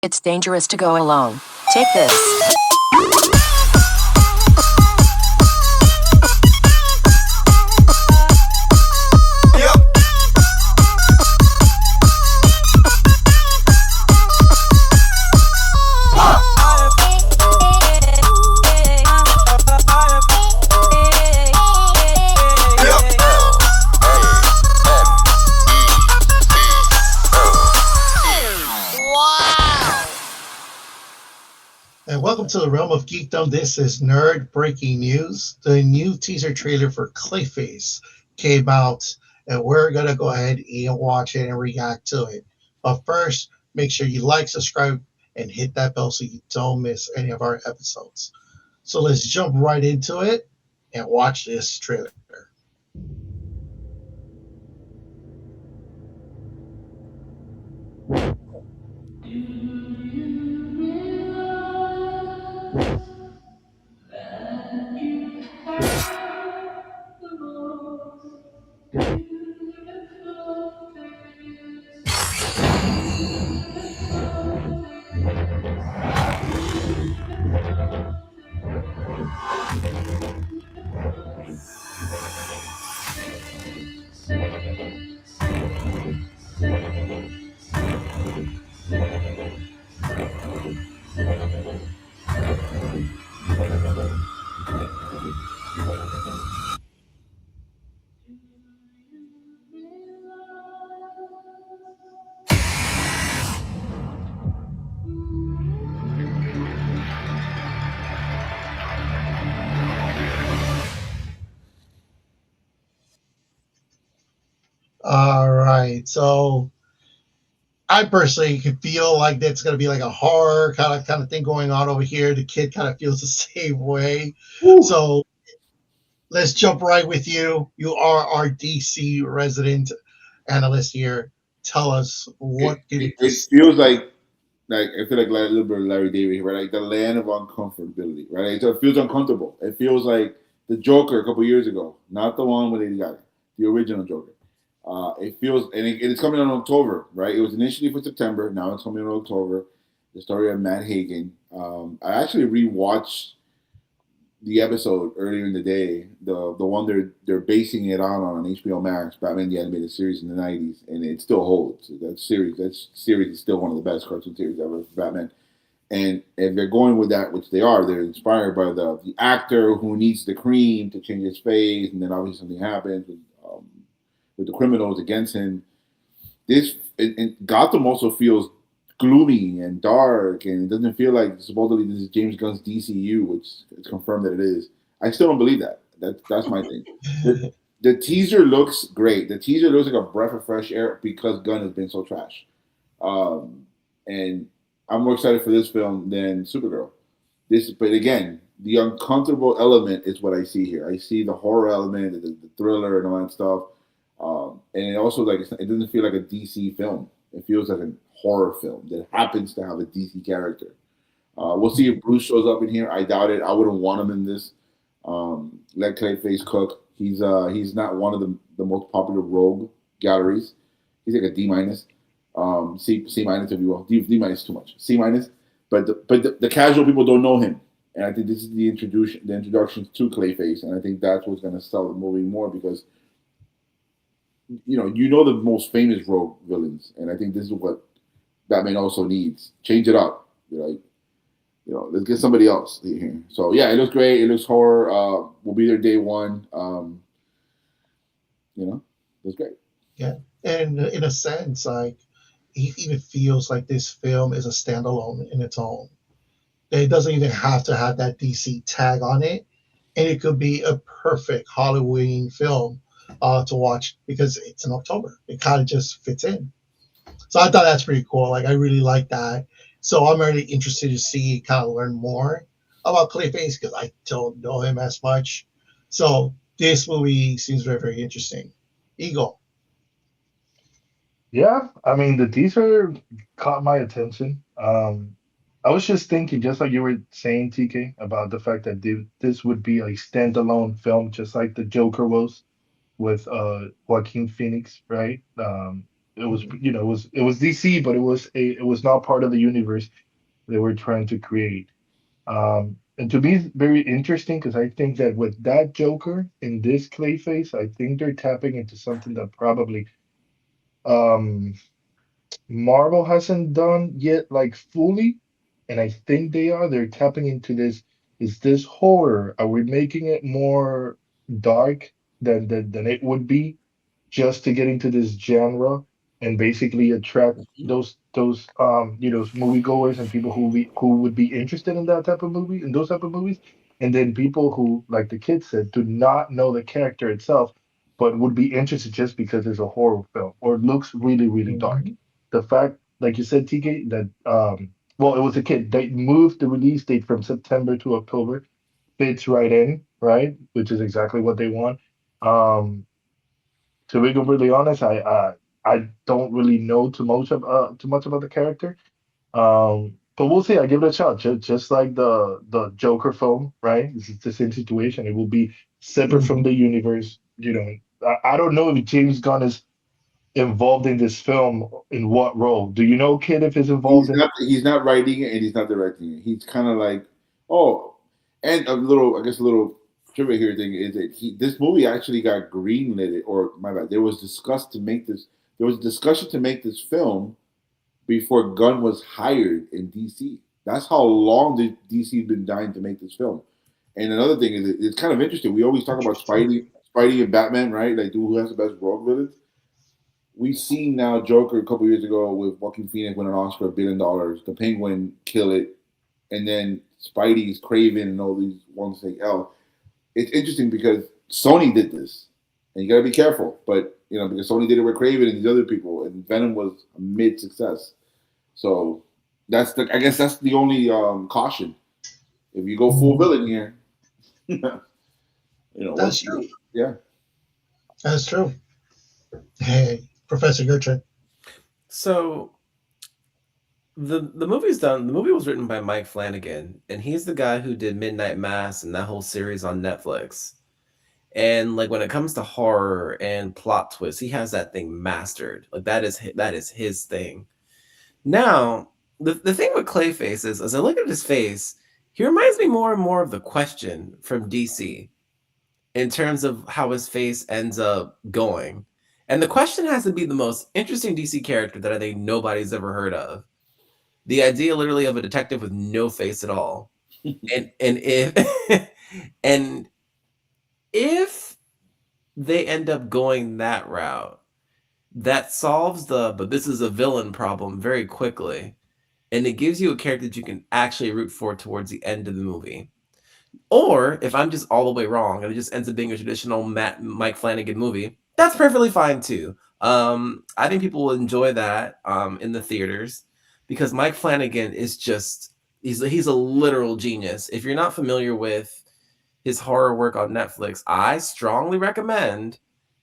It's dangerous to go alone. Take this. And welcome to the realm of geekdom. This is nerd breaking news. The new teaser trailer for Clayface came out, and we're gonna go ahead and watch it and react to it. But first, make sure you like, subscribe, and hit that bell so you don't miss any of our episodes. So let's jump right into it and watch this trailer. All right, so I personally can feel like that's gonna be like a horror kind of thing going on over here. The kid kind of feels the same way. Woo. So let's jump right with you. You are our DC resident analyst here. Tell us It, what give it, you it this. feels like I feel like a little bit of Larry David, right? Like the land of uncomfortability, right? So it feels uncomfortable. It feels like the Joker a couple years ago, not the one with Lady Gaga, the original Joker. It feels, and it's coming out in October, right? It was initially for September. Now it's coming in October. The story of Matt Hagen. I actually rewatched the episode earlier in the day, the one they're basing it on HBO Max, Batman the Animated Series in the '90s, and it still holds. That series is still one of the best cartoon series ever for Batman. And if they're going with that, which they are, they're inspired by the actor who needs the cream to change his face, and then obviously something happens with the criminals against him. This and Gotham also feels gloomy and dark, and it doesn't feel like supposedly this is James Gunn's DCU, which it's confirmed that it is. I still don't believe that. That's my thing. The, the teaser looks great. The teaser looks like a breath of fresh air because Gunn has been so trash. And I'm more excited for this film than Supergirl. But again, the uncomfortable element is what I see here. I see the horror element, the thriller, and all that stuff. And it also it doesn't feel like a DC film. It feels like a horror film that happens to have a DC character. We'll see if Bruce shows up in here. I doubt it. I wouldn't want him in this. Let Clayface cook. He's not one of the most popular rogue galleries. He's like a D minus, C minus if you will. D minus too much. C minus. But the casual people don't know him, and I think this is the introduction to Clayface, and I think that's what's going to sell the movie more because you know the most famous rogue villains, and I think this is what Batman also needs. Change it up, like let's get somebody else here. So yeah, it looks great. It looks horror. We'll be there day one. It looks great. Yeah, and in a sense, like it even feels like this film is a standalone in its own. It doesn't even have to have that DC tag on it, and it could be a perfect Halloween film to watch because it's in October. It kind of just fits in. So I thought that's pretty cool. Like I really like that. So I'm really interested to see kind of learn more about Clayface because I don't know him as much. So this movie seems very very interesting. Eagle. Yeah, I mean the teaser caught my attention. I was just thinking, just like you were saying, TK, about the fact that this would be a standalone film, just like the Joker was with Joaquin Phoenix, right? was it was DC, but it was not part of the universe they were trying to create. And to me, it's very interesting because I think that with that Joker in this Clayface, I think they're tapping into something that probably um Marvel hasn't done yet, like fully, and I think they are. They're tapping into this. Is this horror? Are we making it more dark than it would be just to get into this genre and basically attract those moviegoers and people who would be interested in that type of movie, in those type of movies, and then people who, like the kid said, do not know the character itself, but would be interested just because it's a horror film or it looks really, really dark. Mhm. The fact, like you said, TK, that well, it was a kid. They moved the release date from September to October. Fits right in, right? Which is exactly what they want. Um, to be completely honest, I don't really know too much about the character. But we'll see. I give it a shot. Just like the Joker film, right? It's the same situation. It will be separate from the Mhm. universe. I don't know if James Gunn is involved in this film in what role. Do you know, kid, if he's involved He's in? not. He's not writing it, and he's not directing it. He's kind of like, oh, and a little. I guess a little trivia here thing is that this movie actually got greenlit, or my bad. There was discussed to make this. There was discussion to make this film before Gunn was hired in DC. That's how long the DC been dying to make this film. And another thing is, it's kind of interesting. We always talk about Interesting. Spidey and Batman, right? Like, who has the best rogue villains? We've seen now Joker a couple years ago with Joaquin Phoenix win an Oscar, $1 billion. The Penguin kill it, and then Spidey's Craven and all these ones say L. It's interesting because Sony did this, and you got to be careful. But because Sony did it with Craven and these other people, and Venom was a mid success. So I guess that's the only caution. If you go full Mhm. villain here, That's true. yeah. That's true. Hey, Professor, your turn. So the movie's done. The movie was written by Mike Flanagan, and he's the guy who did Midnight Mass and that whole series on Netflix. And like when it comes to horror and plot twists, he has that thing mastered. Like that is his thing. Now, the thing with Clayface is, as I look at his face, he reminds me more and more of the Question from DC in terms of how his face ends up going. And the Question has to be the most interesting DC character that I think nobody's ever heard of. The idea literally of a detective with no face at all. And if and if they end up going that route, that solves the but this is a villain problem very quickly. And it gives you a character that you can actually root for towards the end of the movie. Or if I'm just all the way wrong and it just ends up being a traditional Mike Flanagan movie, that's perfectly fine too. I think people will enjoy that in the theaters because Mike Flanagan is just he's a literal genius. If you're not familiar with his horror work on Netflix, I strongly recommend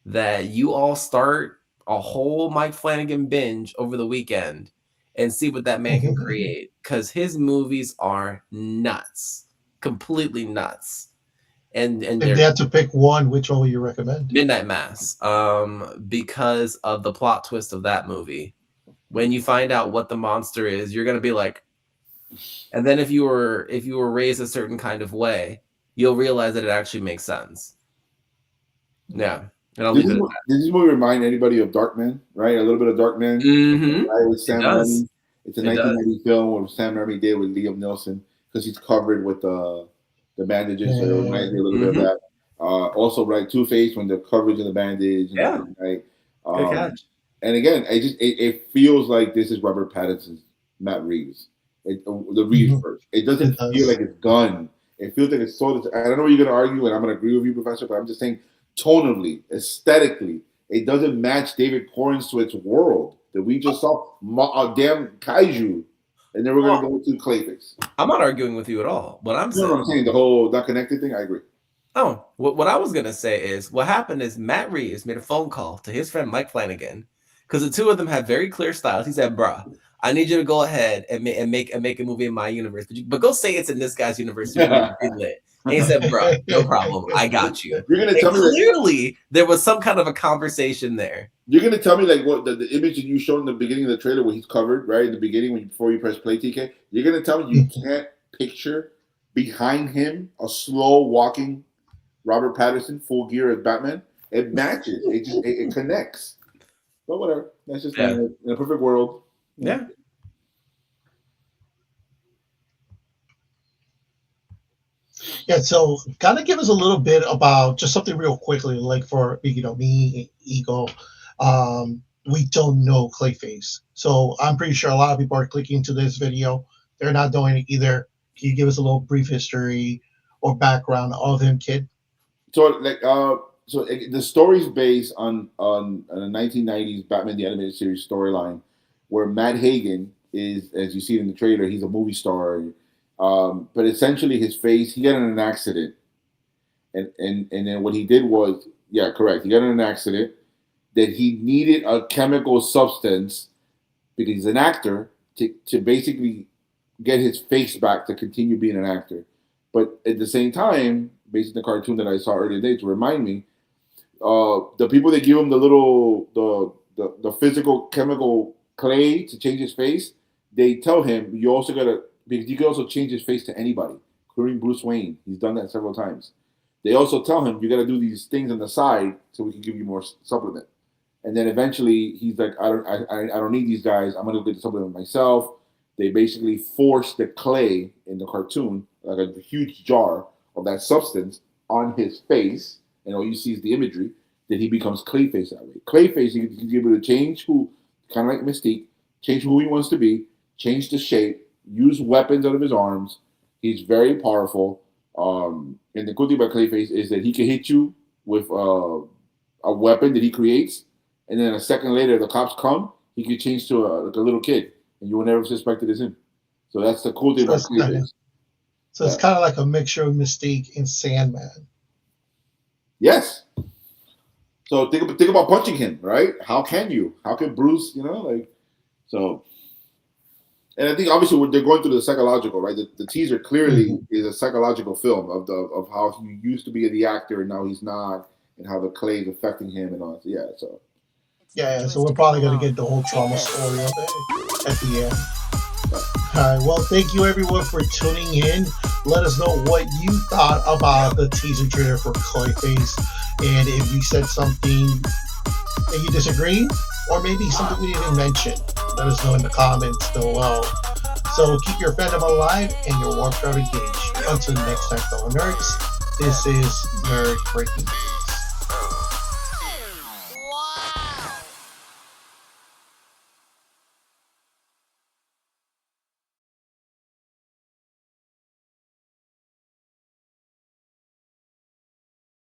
that you all start a whole Mike Flanagan binge over the weekend and see what that man can create because his movies are nuts, completely nuts. And If they're they had to pick one, which one would you recommend? Midnight Mass because of the plot twist of that movie. When you find out what the monster is, you're going to be like, and then if you were raised a certain kind of way, you'll realize that it actually makes sense. Yeah, and I'll Does leave this, it at does this movie remind anybody of Darkman? Right, a little bit of that. Darkman. Right, with It Sam does. Raimi. It's a It does. 1990 film where Sam Raimi did with Liam Neeson because he's covered with the bandages, so it reminds me a little bit of Mm-hmm. that. Also, right, Two Face when the coverage of the bandage and Yeah, everything, right? good Um, catch. and again, it feels like this is Robert Pattinson's Matt Reeves. The Reeves Mhm. first. It It doesn't feel does. like it's done. It feels like it's sort of. I don't know what you're going to argue, and I'm going to agree with you, Professor. But I'm just saying, tonally, aesthetically, it doesn't match David Cornsweet's world that we just saw. Damn kaiju, and then we're going Well, to go to Clayface. I'm not arguing with you at all. What I'm No, saying, I'm saying the whole not connected thing. I agree. what I was gonna say is what happened is Matt Reeves made a phone call to his friend Mike Flanagan because the two of them have very clear styles. He said, "Bruh, I need you to go ahead and make a movie in my universe, but go say it's in this guy's universe so we can get it greenlit." And he said, bro, no problem. I got you. You're gonna And tell me that clearly there was some kind of a conversation there. you're gonna tell me like what the image that you showed in the beginning of the trailer where he's covered, right? In the beginning before you press play, TK, you're gonna tell me you can't picture behind him a slow walking Robert Pattinson full gear as Batman. It matches. It connects. But whatever. That's just in a perfect world. Yeah. Yeah, so kind of give us a little bit about just something real quickly, like for me, Eagle. We don't know Clayface, so I'm pretty sure a lot of people are clicking to this video. They're not knowing it either. Can you give us a little brief history or background of him, kid? So the story's based on a 1990s Batman the Animated Series storyline, where Matt Hagen is, as you see in the trailer, he's a movie star. But essentially, his face, he got in an accident, and then what he did was, yeah, correct, he got in an accident that he needed a chemical substance because he's an actor to basically get his face back to continue being an actor. But at the same time, based on the cartoon that I saw earlier today, to remind me, the people that give him the physical chemical clay to change his face, they tell him you also gotta, because you can also change his face to anybody, including Bruce Wayne. He's done that several times. They also tell him you got to do these things on the side so we can give you more supplement. And then eventually he's like, I don't need these guys. I'm gonna go get the supplement myself. They basically force the clay in the cartoon, like a huge jar of that substance, on his face, and all you see is the imagery. That he becomes Clayface that way. Clayface, he's able to change who, kind of like Mystique, change who he wants to be, change the shape, use weapons out of his arms. He's very powerful. And the cool thing about Clayface is that he can hit you with a weapon that he creates, and then a second later, the cops come, he can change to like a little kid, and you will never suspect it as him. So that's the cool thing about Clayface. So it's kind of like a mixture of Mystique and Sandman. Yes. So think about punching him, right? How can you? How can Bruce, so. And I think obviously they're going through the psychological, right? The teaser clearly is a psychological film of how he used to be the actor and now he's not, and how the clay is affecting him and all. Yeah, so. Yeah, so we're probably going to get the whole trauma story of it at the end. All right, well, thank you everyone for tuning in. Let us know what you thought about the teaser trailer for Clayface, and if you said something that you disagree, or maybe something we didn't mention, let us know in the comments below. So keep your fandom alive and your warp drive engaged. Until next time, fellow nerds, this is Nerd Breaking.